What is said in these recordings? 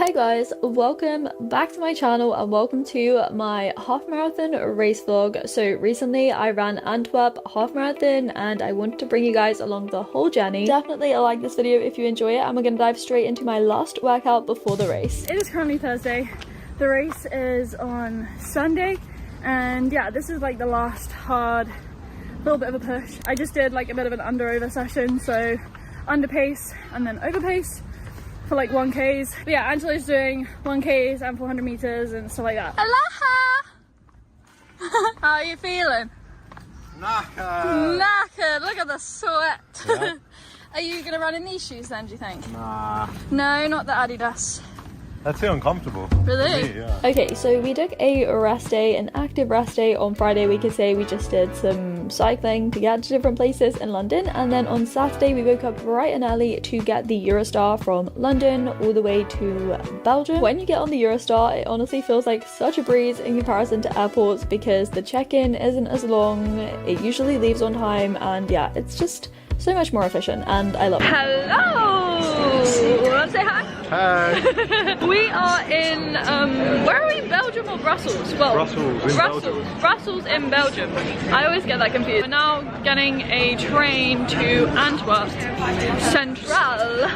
Hi guys, welcome back to my channel and welcome to my half marathon race vlog. So recently I ran Antwerp half marathon and I wanted to bring you guys along the whole journey. Definitely like this video if you enjoy it, and we're gonna dive straight into my last workout before the race. It is currently Thursday. The race is on Sunday, and yeah, this is like the last hard little bit of a push. I just did like a bit of an under-over session, so under pace and then over pace for like 1Ks. But yeah, Angela's doing 1Ks and 400 meters and stuff like that. Aloha! How are you feeling? Knackered! Knackered! Look at the sweat! Yeah. Are you gonna run in these shoes then, do you think? Nah. No, not the Adidas. They're too uncomfortable. Really? For me, yeah. Okay, so we took a rest day, an active rest day. On Friday we could say we just did some cycling to get to different places in London, and then on Saturday we woke up bright and early to get the Eurostar from London all the way to Belgium. When you get on the Eurostar, it honestly feels like such a breeze in comparison to airports because the check-in isn't as long, it usually leaves on time, and yeah, it's just so much more efficient and I love it. Hello! Say hi. Hi. We are in, where are we? Belgium or Brussels? Well, Brussels in Belgium. I always get that confused. We're now getting a train to Antwerp Central.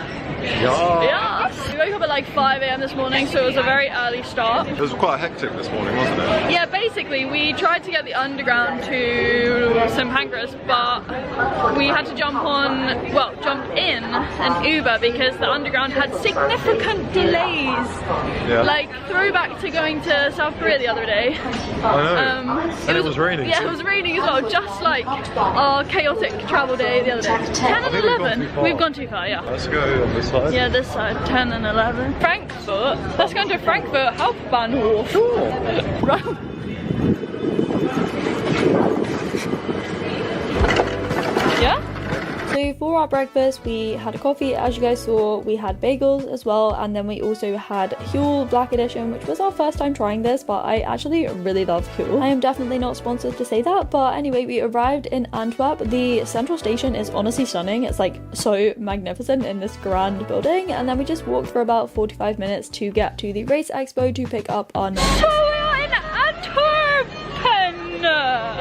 Yeah. We woke up at like 5 AM this morning, so it was a very early start. It was quite hectic this morning, wasn't it? Yeah, basically we tried to get the underground to St Pancras, but we had to jump in an Uber because the underground had significant delays. Yeah. Like throwback to going to South Korea the other day. I know. And it was raining. Yeah, too. it was raining as well, just like our chaotic travel day the other day. 10 and 11. We've gone too far, yeah. Let's go on this side. Yeah, this side, 10 and 11. Frankfurt. Let's go into Frankfurt Hauptbahnhof. Sure. Run. Yeah? So for our breakfast we had a coffee, as you guys saw, we had bagels as well, and then we also had Huel Black Edition, which was our first time trying this, but I actually really love Huel. I am definitely not sponsored to say that, but anyway, we arrived in Antwerp. The central station is honestly stunning. It's like so magnificent in this grand building, and then we just walked for about 45 minutes to get to the race expo to pick up our numbers. So we are in Antwerp!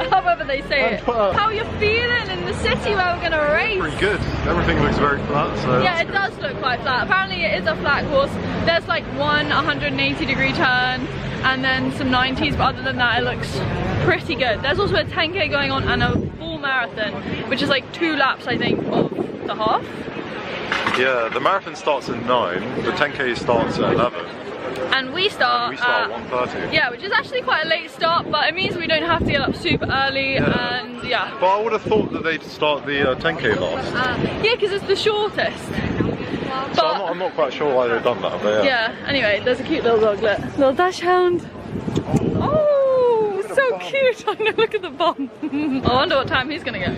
However they say Antwerp. it. How are you feeling in the city where we're going to race? Pretty good. Everything looks very flat, so Yeah, it does look quite flat. Apparently it is a flat course. There's like one 180-degree turn and then some 90s, but other than that it looks pretty good. There's also a 10K going on and a full marathon, which is like 2 laps I think of the half. Yeah, the marathon starts at 9, the 10K starts at 11. And we start at at 1:30. Yeah, which is actually quite a late start, but it means we don't have to get up super early, and yeah. But I would have thought that they'd start the 10K last. Yeah, because it's the shortest. But, So I'm not quite sure why they've done that, but yeah, anyway, there's a cute little doglet. Little dachshund. Oh, so cute. I know, look at the bum. I wonder what time he's gonna get.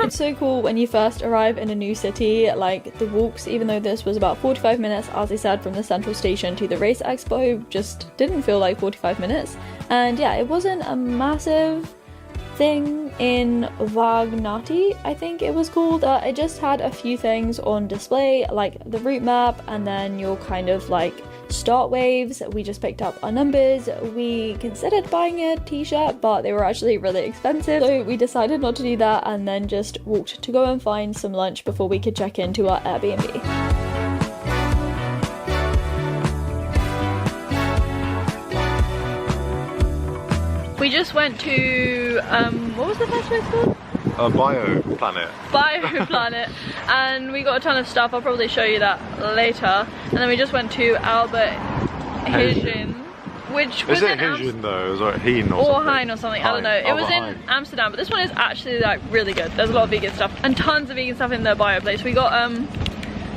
It's so cool when you first arrive in a new city, like the walks, even though this was about 45 minutes, as I said, from the central station to the race expo, just didn't feel like 45 minutes. And yeah, it wasn't a massive thing in Vagnati, I think it was called. It just had a few things on display, like the route map and then your kind of like start waves. We just picked up our numbers. We considered buying a t-shirt, but they were actually really expensive, so we decided not to do that and then just walked to go and find some lunch before we could check into our Airbnb. We just went to, what was the first place called? Bioplanet. Bioplanet, and we got a ton of stuff. I'll probably show you that later. And then we just went to Albert Heijn, which was Is it in Heijn though? Is it Heijn or or something? Hein or something, I don't know. It was in Heijn. Amsterdam, but this one is actually like really good. There's a lot of vegan stuff and tons of vegan stuff in the bio place. We got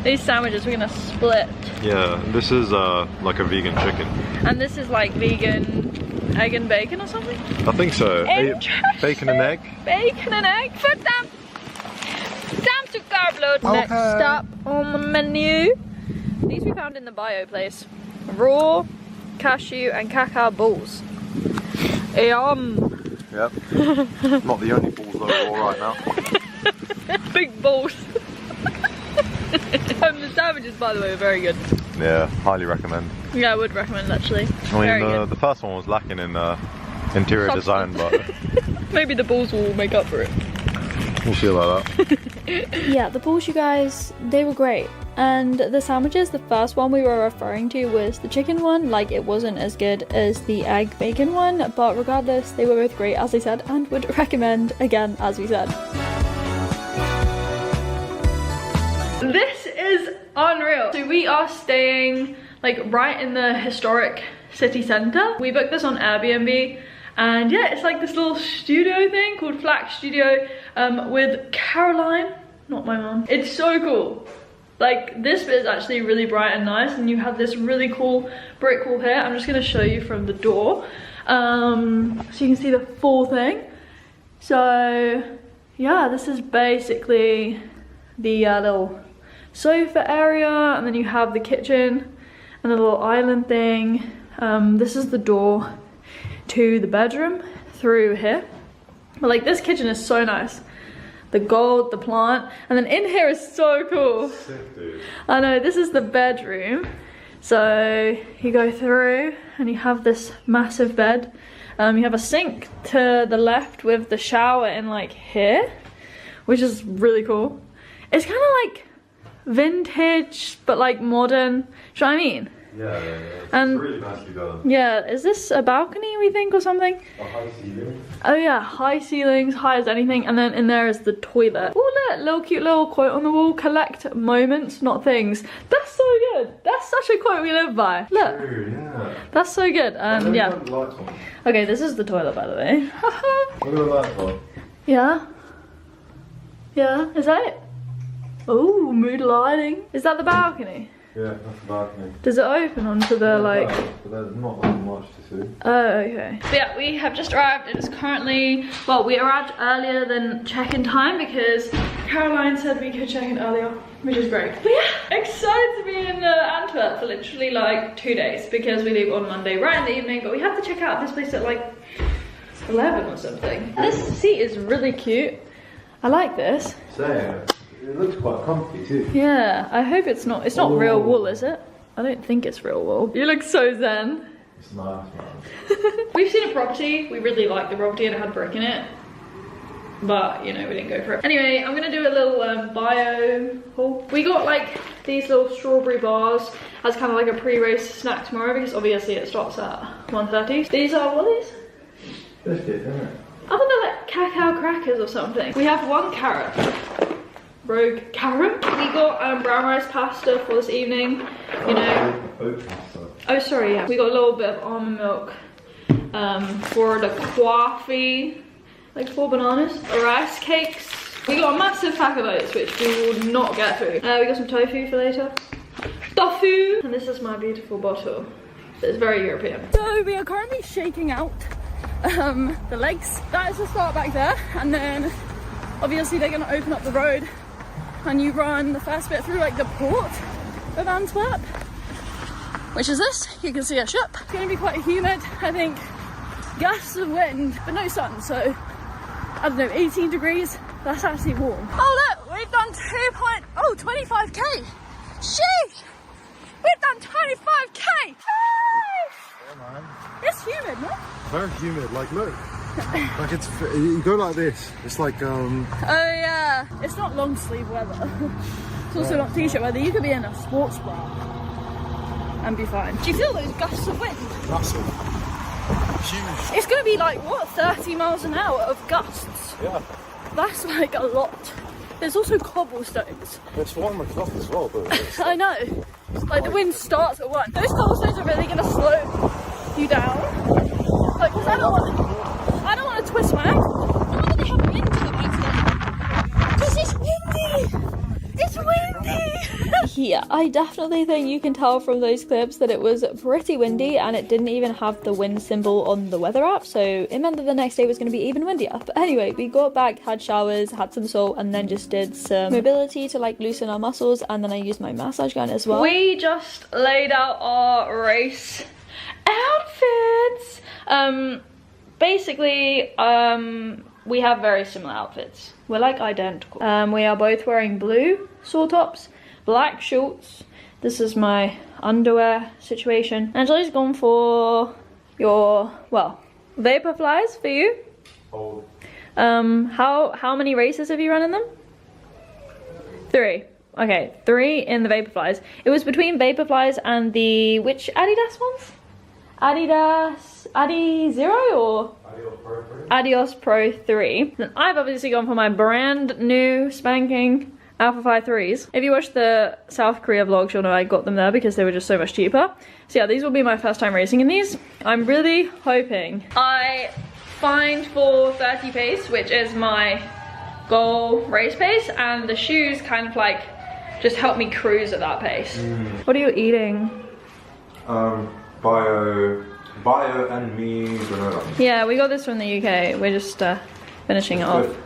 these sandwiches we're gonna split. Yeah, this is like a vegan chicken. And this is like vegan egg and bacon or something? I think so. Interesting. Bacon and egg. Bacon and egg. Foot down. Down to Garblood. Okay. Next stop on the menu. These we found in the bio place. Raw cashew and cacao balls. Yum. Yep. Not the only balls that are raw right now. Big balls. The sandwiches, by the way, are very good. Yeah, highly recommend. Yeah, I would recommend actually. I mean, the first one was lacking in interior design, but maybe the balls will make up for it. We'll see about that. Yeah, the balls, you guys, they were great. And the sandwiches, the first one we were referring to was the chicken one. Like, it wasn't as good as the egg bacon one, but regardless, they were both great, as I said, and would recommend again, as we said. This is unreal. So we are staying like right in the historic city centre. We booked this on Airbnb, and yeah, it's like this little studio thing called Flax Studio with Caroline, not my mum. It's so cool. Like, this bit is actually really bright and nice, and you have this really cool brick wall here. I'm just gonna show you from the door so you can see the full thing. So yeah, this is basically the little sofa area, and then you have the kitchen and the little island thing. This is the door to the bedroom through here. But like, this kitchen is so nice. The gold, the plant, and then in here is so cool. Sick, dude. I know, this is the bedroom. So you go through and you have this massive bed. You have a sink to the left with the shower in like here, which is really cool. It's kind of like vintage, but like modern. Do you know what I mean? Yeah. It's And really nicely done. yeah, is this a balcony, we think, or something? A high ceiling. Oh yeah, high ceilings, high as anything, and then in there is the toilet. Oh look, little cute little quote on the wall: collect moments, not things. That's so good. That's such a quote we live by. Look, True, yeah. that's so good. And yeah. Look at the lights on. Okay, this is the toilet, by the way. Look at the lights on. Yeah. Yeah, is that it? Oh, mood lighting. Is that the balcony? Yeah, that's the balcony. Does it open onto the like... But there's not that much to see. Oh, okay. But yeah, we have just arrived. It is currently, well, we arrived earlier than check-in time because Caroline said we could check in earlier, which is great. But yeah, excited to be in Antwerp for literally like 2 days because we leave on Monday right in the evening, but we have to check out this place at like 11 or something. This seat is really cute. I like this. Same. It looks quite comfy too. Yeah, I hope it's not real wool, is it? I don't think it's real wool. You look so zen. It's nice, man. We've seen a property. We really liked the property and it had brick in it. But, you know, we didn't go for it. Anyway, I'm gonna do a little bio haul. We got like these little strawberry bars as kind of like a pre-race snack tomorrow because obviously it starts at 1:30. These are, what are these? Biscuit, isn't it? I thought they're like cacao crackers or something. We have one carrot. Rogue carrot. We got brown rice pasta for this evening, you know. Oat pasta. Oh sorry, yeah. We got a little bit of almond milk for the coffee, like 4 bananas. Rice cakes. We got a massive pack of oats, which we will not get through. We got some tofu for later. Tofu! And this is my beautiful bottle. It's very European. So we are currently shaking out the legs. That is the start back there, and then obviously they're gonna open up the road and you run the first bit through like the port of Antwerp, which is this. You can see a ship. It's gonna be quite humid, I think. Gusts of wind, but no sun, so I don't know, 18 degrees. That's actually warm. Oh look, we've done 25k. Sheesh! We've done 25k. Yeah, man. It's humid, no? Very humid. Like, look. Like it's, you go like this. It's like Oh yeah, it's not long sleeve weather. It's also not t-shirt weather. You could be in a sports bra and be fine. Do you feel those gusts of wind? massive. Huge. It's gonna be like what, 30 miles an hour of gusts? Yeah. That's like a lot. There's also cobblestones. It's 1 o'clock as well, though. I know. Like the wind starts at 1. Those cobblestones are really gonna slow you down. Like, cause I don't want to twist my ankle. Why do they have wind to them accident? Cause it's windy. It's windy. Yeah, I definitely think you can tell from those clips that it was pretty windy and it didn't even have the wind symbol on the weather app, so it meant that the next day was going to be even windier. But anyway, we got back, had showers, had some salt, and then just did some mobility to like loosen our muscles, and then I used my massage gun as well. We just laid out our race outfits. Basically, we have very similar outfits. We're like identical. We are both wearing blue saw tops, black shorts. This is my underwear situation. Angeli's gone for your, well, Vaporflies for you. Oh. How many races have you run in them? 3. Okay, 3 in the Vaporflies. It was between Vaporflies and the, which Adidas ones? Adi Zero or? Adios Pro 3. Then I've obviously gone for my brand new spanking Alpha 5 3s. If you watch the South Korea vlogs, you'll know I got them there because they were just so much cheaper. So yeah, these will be my first time racing in these. I'm really hoping I find 4:30 pace, which is my goal race pace, and the shoes kind of like just help me cruise at that pace. What are you eating? Bio and me granola. Yeah, we got this from the UK. We're just finishing it off. Good.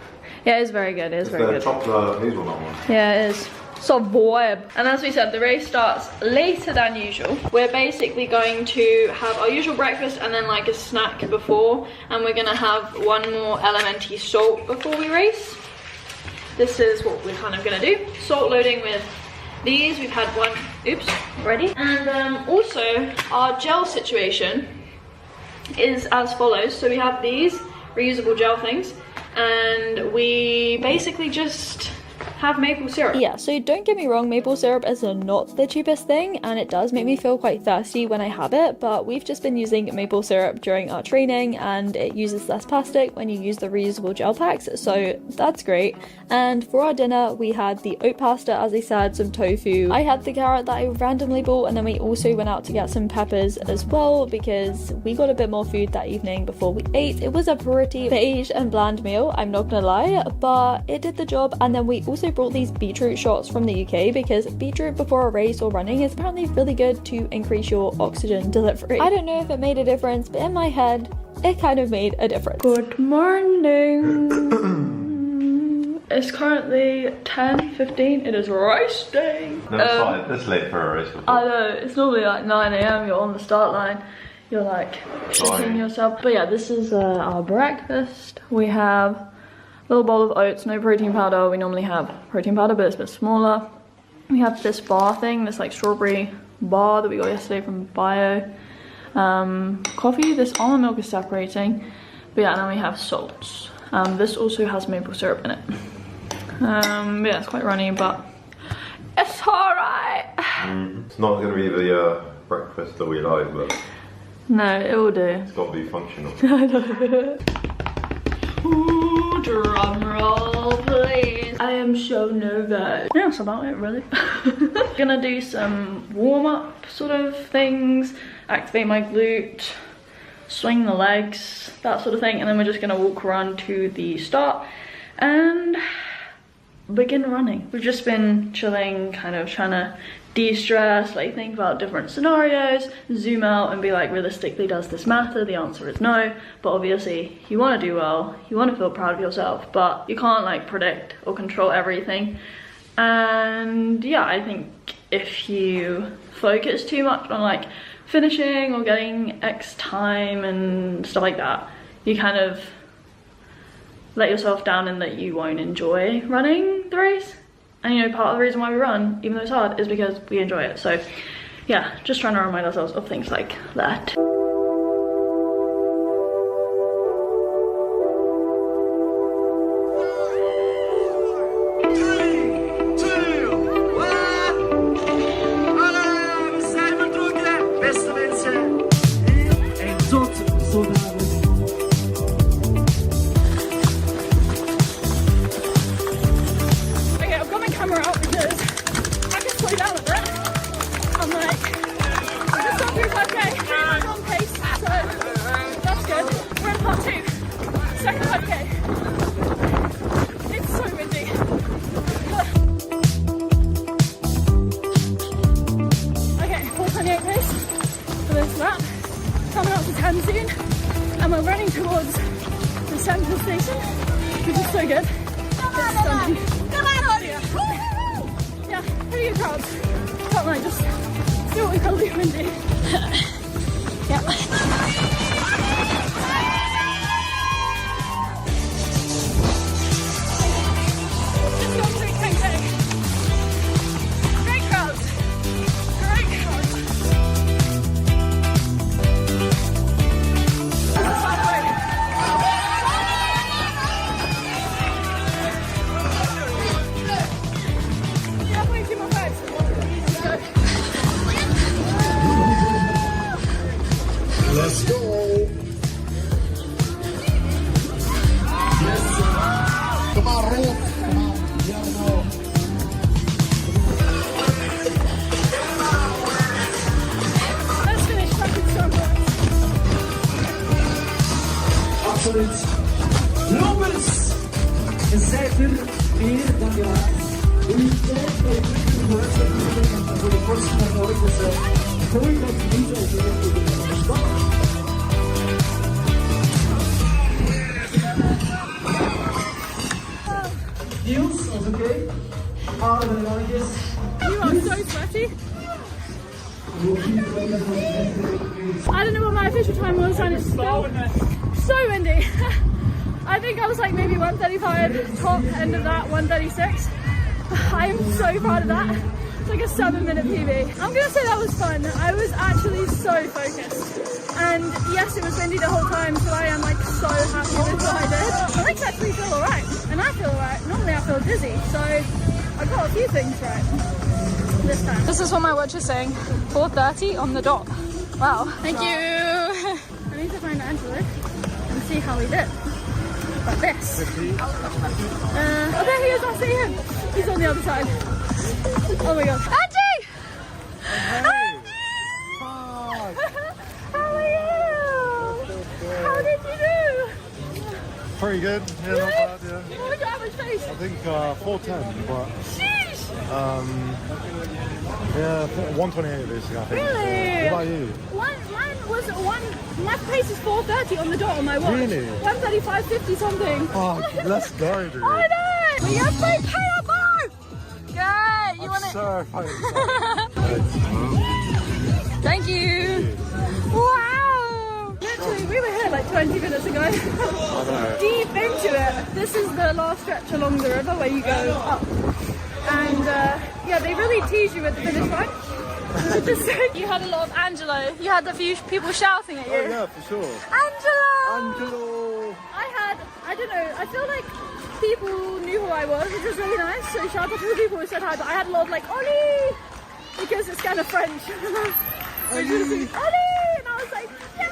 Yeah, it's very good. It's very good. Chocolate hazelnut one. Yeah, it is. So vibe. And as we said, the race starts later than usual. We're basically going to have our usual breakfast and then like a snack before, and we're gonna have one more elementary salt before we race. This is what we're kind of gonna do. Salt loading with these. We've had one, oops, already. And also our gel situation is as follows. So we have these reusable gel things, and we basically just have maple syrup. Yeah, so don't get me wrong, maple syrup is not the cheapest thing, and it does make me feel quite thirsty when I have it, but we've just been using maple syrup during our training, and it uses less plastic when you use the reusable gel packs, so that's great. And for our dinner, we had the oat pasta, as I said, some tofu. I had the carrot that I randomly bought, and then we also went out to get some peppers as well, because we got a bit more food that evening before we ate. It was a pretty beige and bland meal, I'm not gonna lie, but it did the job. And then we also brought these beetroot shots from the UK, because beetroot before a race or running is apparently really good to increase your oxygen delivery. I don't know if it made a difference, but in my head, it kind of made a difference. Good morning. It's currently 10:15. It is race day. Never started this late for a race before. I know, it's normally like 9 AM, you're on the start line. You're like shitting yourself. But yeah, this is our breakfast. We have a little bowl of oats, no protein powder. We normally have protein powder, but it's a bit smaller. We have this bar thing, this like strawberry bar that we got yesterday from Bio. Coffee, this almond milk is separating. But yeah, and then we have salts. This also has maple syrup in it. Yeah, it's quite runny, but it's alright. It's not going to be the breakfast that we like, but no, it will do. It's got to be functional. Ooh, drum roll, please. I am so nervous. Yeah, that's about it, really. Gonna do some warm-up sort of things, activate my glute, swing the legs, that sort of thing, and then we're just gonna walk around to the start and begin running. We've just been chilling, kind of trying to de-stress, like think about different scenarios, zoom out and be like, realistically, does this matter? The answer is no, but obviously you want to do well, you want to feel proud of yourself, but you can't like predict or control everything. And yeah, I think if you focus too much on like finishing or getting X time and stuff like that, you kind of let yourself down in that you won't enjoy running the race. And you know, part of the reason why we run, even though it's hard, is because we enjoy it. So yeah, just trying to remind ourselves of things like that. And we're running towards the central station, which is so good. It's stunning. Yeah, pretty good crowds. Can't lie, just do what we gotta do, Mindy. Yeah. Let's go through 10K. absoluut. Lopers, je zijt er weer dan je laat. Hoe je tijd heeft voor de kortste van ooit. Dus gooi dat niet over de stap. Niels, dat is oké. Adem en langjes. You are so sweaty. I don't know what my official time was and it's still so windy. I think I was like maybe 135, top end of that, 136. I am so proud of that. It's like a 7-minute PB. I'm gonna say that was fun. I was actually so focused. And yes, it was windy the whole time, so I am like so happy with what I did. My legs actually feel alright, and I feel alright. Normally I feel dizzy, so I got a few things right this time. This is what my watch is saying, 4:30 on the dot. Wow. Thank you. I need to find Angelo and see how he did. Like this. Oh, there he is, I see him. He's on the other side. Oh my god. Andy! Andy! How are you? How did you do? Pretty good. Yeah, not bad, yeah. What was your average pace? I think 4:10, but Sheesh! yeah, 1:28 basically, I think. Really? What about you? My pace is 4:30 on the dot on my watch. Really? 1:35.50 something. Oh, let's go, dude. I know! We have free peanut bar! Good! You want it? So funny. Thank you! Wow! Literally, we were here like 20 minutes ago. Deep into it. This is the last stretch along the river where you go up. And yeah, they really tease you at the finish line. Just you had a lot of Angelo. You had a few people shouting at you. Oh yeah, for sure. Angelo! Angelo! I don't know, I feel like people knew who I was, which was really nice. So shout out to the people who said hi, but I had a lot of like, Ollie! Because it's kind of French. Ollie! And I was like, yeah!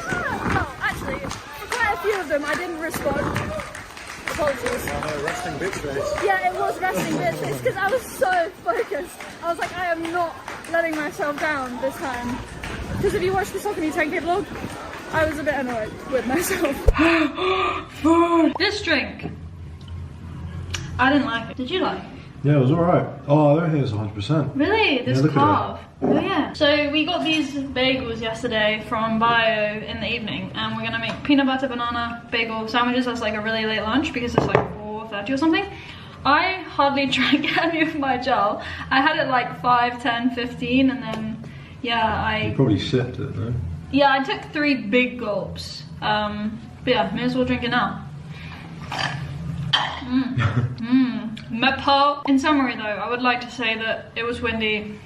Well, actually, for quite a few of them, I didn't respond. Apologies. Resting bitch face. Yeah, it was resting bitch face because I was so focused. I was like, I am not letting myself down this time. Because if you watch the Soccer Me 10K vlog, I was a bit annoyed with myself. This drink, I didn't like it. Did you like it? Yeah, it was alright. Oh, their hair is 100%. Really? This look at carve? Oh yeah. So we got these bagels yesterday from Bio in the evening, and we're gonna make peanut butter banana bagel sandwiches as like a really late lunch because it's like 4:30 or something. I hardly drank any of my gel. I had it like 5, 10, 15, and then yeah, You probably sipped it though. Yeah, I took 3 big gulps. But yeah, may as well drink it now. In summary though, I would like to say that it was windy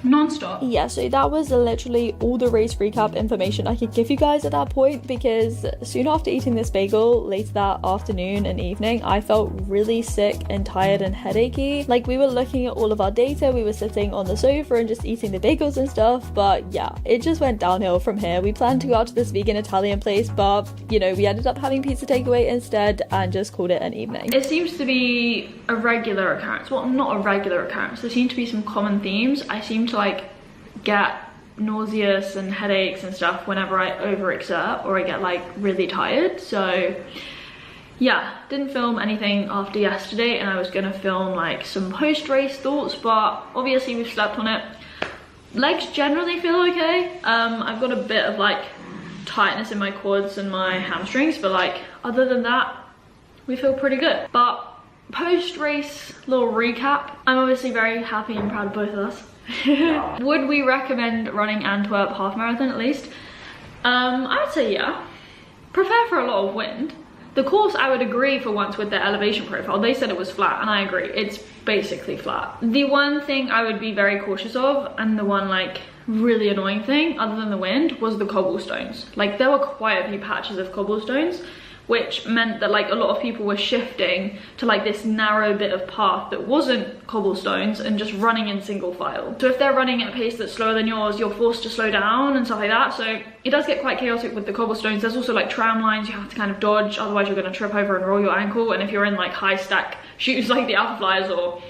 non-stop. Yeah, so that was literally all the race recap information I could give you guys at that point, because soon after eating this bagel, later that afternoon and evening, I felt really sick and tired and headachy. Like, we were looking at all of our data, we were sitting on the sofa and just eating the bagels and stuff, but yeah, it just went downhill from here. We planned to go out to this vegan Italian place, but you know, we ended up having pizza takeaway instead and just called it an evening. It seems to be a regular occurrence. Well, not a regular occurrence. There seem to be some common themes. I seem to like get nauseous and headaches and stuff whenever I overexert or I get like really tired. So yeah, didn't film anything after yesterday, and I was gonna film like some post-race thoughts, but obviously we've slept on it. Legs generally feel okay. I've got a bit of like tightness in my quads and my hamstrings, but like other than that, we feel pretty good. But post-race little recap, I'm obviously very happy and proud of both of us. Would we recommend running Antwerp half marathon at least? I would say yeah. Prepare for a lot of wind. The course, I would agree for once with their elevation profile. They said it was flat, and I agree. It's basically flat. The one thing I would be very cautious of, and the one like really annoying thing, other than the wind, was the cobblestones. Like, there were quite a few patches of cobblestones, which meant that like a lot of people were shifting to like this narrow bit of path that wasn't cobblestones and just running in single file. So if they're running at a pace that's slower than yours, you're forced to slow down and stuff like that. So it does get quite chaotic with the cobblestones. There's also like tram lines you have to kind of dodge, otherwise you're going to trip over and roll your ankle. And if you're in like high stack shoes like the Alpha Flyers, or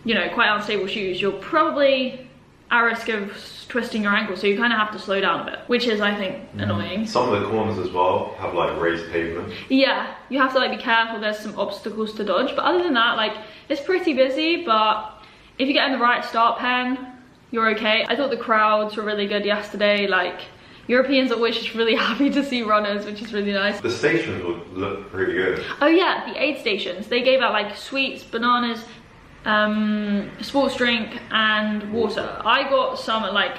you know, quite unstable shoes, you're probably at risk of twisting your ankle, so you kind of have to slow down a bit, which is, I think, annoying. Some of the corners as well have like raised pavement. Yeah, you have to like be careful, there's some obstacles to dodge, but other than that, like, it's pretty busy, but if you get in the right start pen, you're okay. I thought the crowds were really good yesterday, like, Europeans are always just really happy to see runners, which is really nice. The stations would look pretty good. Oh yeah, the aid stations. They gave out like sweets, bananas, sports drink and water. I got some at like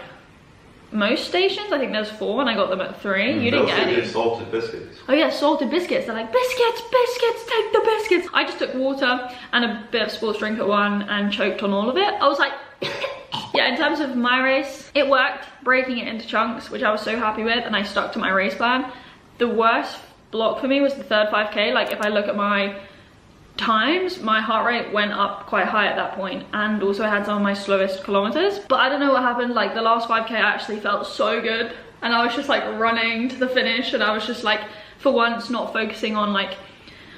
most stations. I think there's 4 and I got them at 3. You didn't get any. Salted biscuits. Oh yeah, salted biscuits. They're like, biscuits, biscuits, take the biscuits. I just took water and a bit of sports drink at one and choked on all of it. I was like, yeah, in terms of my race, it worked, breaking it into chunks, which I was so happy with, and I stuck to my race plan. The worst block for me was the third 5k. Like, if I look at my times, my heart rate went up quite high at that point, and also I had some of my slowest kilometers. But I don't know what happened, like the last 5k actually felt so good, and I was just like running to the finish, and I was just like, for once, not focusing on like,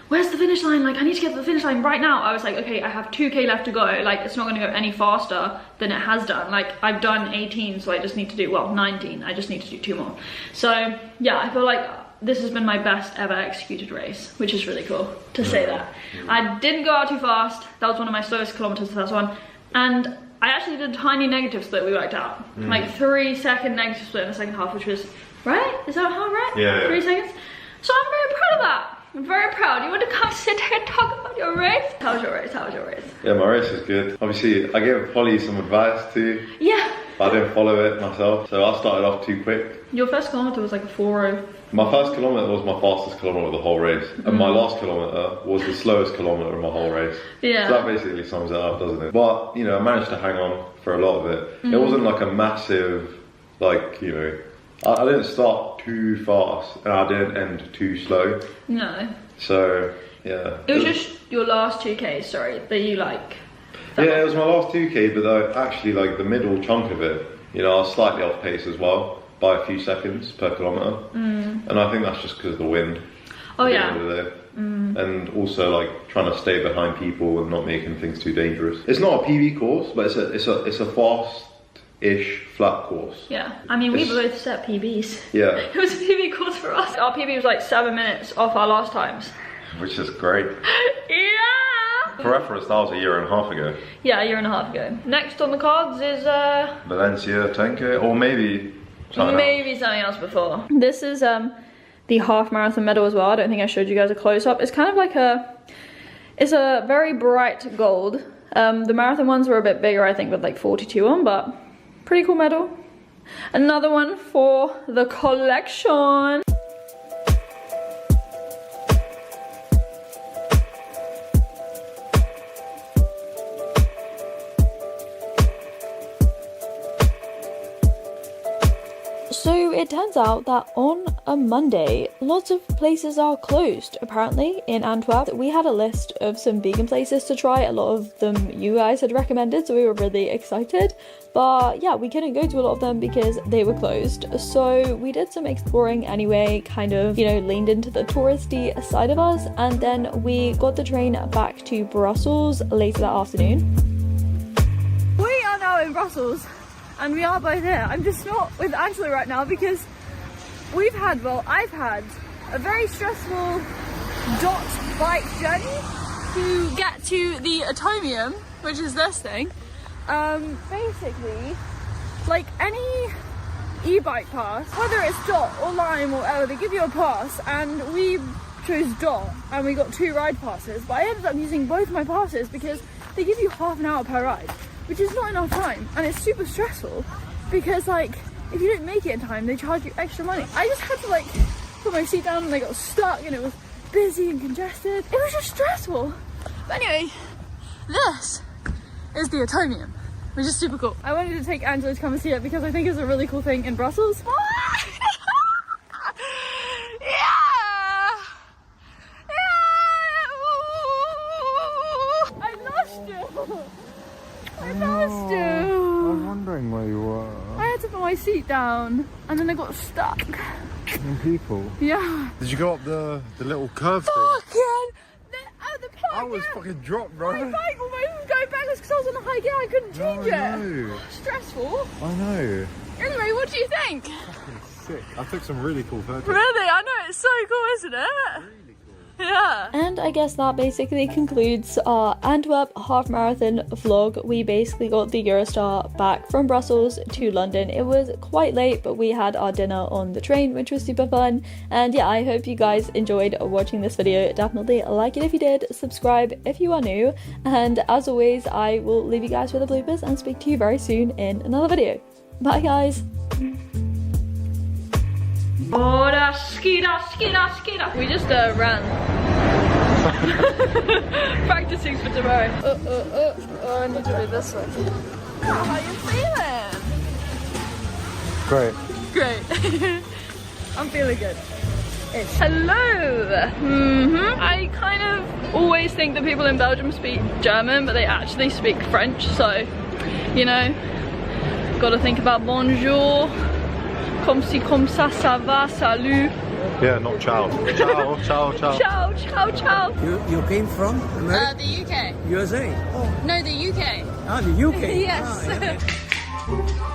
where's the finish line? Like, I need to get to the finish line right now. I was like, okay, I have 2k left to go. Like, it's not gonna go any faster than it has done. Like, I've done 18, so I just need to do, well, 19. I just need to do 2 more. So yeah, I feel like this has been my best ever executed race, which is really cool to say that. I didn't go out too fast. That was one of my slowest kilometers, the first one. And I actually did a tiny negative split we worked out. Like 3-second negative split in the second half, which was, right? Is that how, right? Yeah. 3 seconds. So I'm very proud of that. I'm very proud. You want to come sit here and talk about your race? How was your race? How was your race? Yeah, my race is good. Obviously, I gave Holly some advice too. Yeah. But I didn't follow it myself, so I started off too quick. Your first kilometer was like a 4:0. My first kilometer was my fastest kilometer of the whole race, and my last kilometer was the slowest kilometer of my whole race. Yeah. So that basically sums it up, doesn't it? But, you know, I managed to hang on for a lot of it. It wasn't like a massive, like, you know, I didn't start too fast, and I didn't end too slow. No. So, yeah. It was just your last 2k, sorry, that you like. Yeah, it was my last 2k, but though actually like the middle chunk of it, you know, I was slightly off pace as well by a few seconds per kilometer. And I think that's just because of the wind. Oh at the yeah. end of the day. And also like trying to stay behind people and not making things too dangerous. It's not a PB course, but it's a fast-ish flat course. Yeah, I mean, we both set PBs. Yeah. It was a PB course for us. Our PB was like 7 minutes off our last times. Which is great. Yeah! For reference, that was a year and a half ago. Yeah, a year and a half ago. Next on the cards is Valencia 10k, or maybe something else before. This is the half marathon medal as well. I don't think I showed you guys a close up. It's kind of like it's a very bright gold. The marathon ones were a bit bigger, I think, with like 42 on, but pretty cool medal. Another one for the collection. So it turns out that on a Monday, lots of places are closed. Apparently in Antwerp, we had a list of some vegan places to try. A lot of them you guys had recommended, so we were really excited. But yeah, we couldn't go to a lot of them because they were closed. So we did some exploring anyway, kind of, you know, leaned into the touristy side of us. And then we got the train back to Brussels later that afternoon. We are now in Brussels. And we are both here. I'm just not with Angela right now because I've had a very stressful dot bike journey to get to the Atomium, which is this thing. Basically, like any e-bike pass, whether it's dot or lime or whatever, they give you a pass, and we chose dot and we got 2 ride passes, but I ended up using both my passes because they give you half an hour per ride, which is not enough time, and it's super stressful because like if you don't make it in time they charge you extra money. I just had to like put my seat down and I got stuck and it was busy and congested. It was just stressful. But anyway, this is the Atomium, which is super cool. I wanted to take Angela to come and see it because I think it's a really cool thing in Brussels. I'm wondering where you were. I had to put my seat down and then I got stuck. And people? Yeah. Did you go up the little curve thing? Fucking! The bike, I was fucking dropped, bro. My bike almost was going backwards because I was on the high gear, I couldn't change it. know. Stressful. I know. Anyway, what do you think? Sick. I took some really cool photos. Really? I know, it's so cool, isn't it? Really cool. Yeah. And I guess that basically concludes our Antwerp half marathon vlog. We basically got the Eurostar back from Brussels to London. It was quite late, but we had our dinner on the train, which was super fun. And yeah, I hope you guys enjoyed watching this video. Definitely like it if you did, subscribe if you are new, and as always, I will leave you guys with the bloopers and speak to you very soon in another video. Bye guys! Ora, skida, skida, skida. We just ran. Practicing for tomorrow. Oh, I need to do this one. How are you feeling? Great. Great. I'm feeling good. Hello. I kind of always think that people in Belgium speak German, but they actually speak French. So, you know, got to think about bonjour. Comme si, comme ça va, salut. Yeah, not ciao. Ciao, ciao, ciao. Ciao, ciao, ciao. You came from America? The UK. USA? Oh. No, the UK. Ah, the UK? Yes. Ah, yeah.